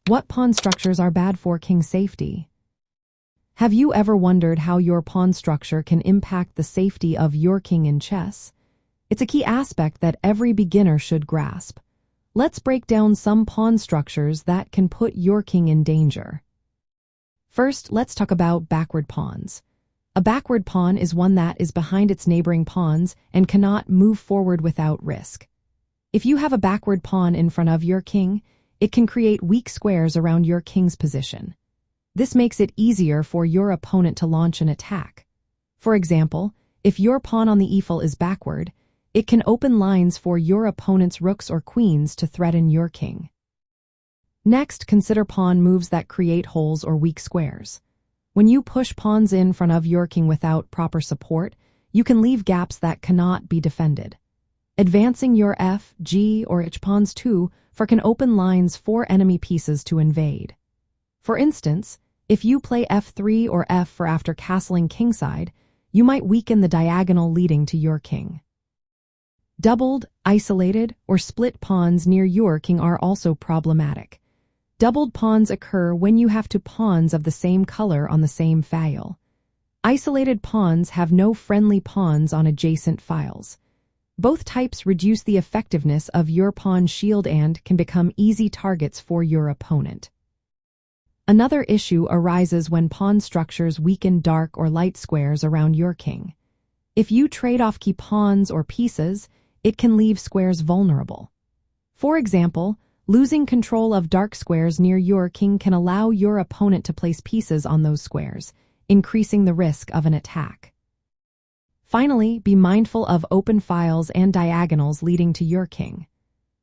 What pawn structures are bad for king safety? Have you ever wondered how your pawn structure can impact the safety of your king in chess? It's a key aspect that every beginner should grasp. Let's break down some pawn structures that can put your king in danger. First, let's talk about backward pawns. A backward pawn is one that is behind its neighboring pawns and cannot move forward without risk. If you have a backward pawn in front of your king, it can create weak squares around your king's position. This makes it easier for your opponent to launch an attack. For example, if your pawn on the e-file is backward, it can open lines for your opponent's rooks or queens to threaten your king. Next, consider pawn moves that create holes or weak squares. When you push pawns in front of your king without proper support, you can leave gaps that cannot be defended. Advancing your f, g, or h pawns too can open lines for enemy pieces to invade. For instance, if you play f3 or f for after castling kingside, you might weaken the diagonal leading to your king. Doubled, isolated, or split pawns near your king are also problematic. Doubled pawns occur when you have two pawns of the same color on the same file. Isolated pawns have no friendly pawns on adjacent files. Both types reduce the effectiveness of your pawn shield and can become easy targets for your opponent. Another issue arises when pawn structures weaken dark or light squares around your king. If you trade off key pawns or pieces, it can leave squares vulnerable. For example, losing control of dark squares near your king can allow your opponent to place pieces on those squares, increasing the risk of an attack. Finally, be mindful of open files and diagonals leading to your king.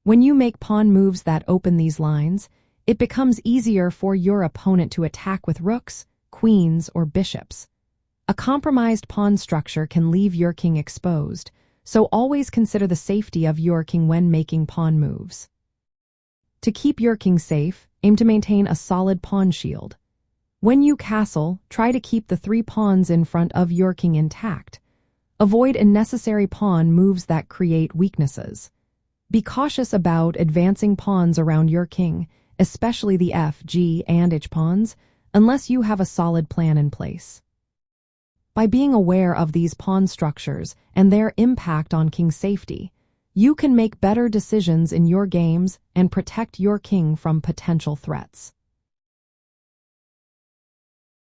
When you make pawn moves that open these lines, it becomes easier for your opponent to attack with rooks, queens, or bishops. A compromised pawn structure can leave your king exposed, so always consider the safety of your king when making pawn moves. To keep your king safe, aim to maintain a solid pawn shield. When you castle, try to keep the 3 pawns in front of your king intact. Avoid unnecessary pawn moves that create weaknesses. Be cautious about advancing pawns around your king, especially the f, g, and h pawns, unless you have a solid plan in place. By being aware of these pawn structures and their impact on king safety, you can make better decisions in your games and protect your king from potential threats.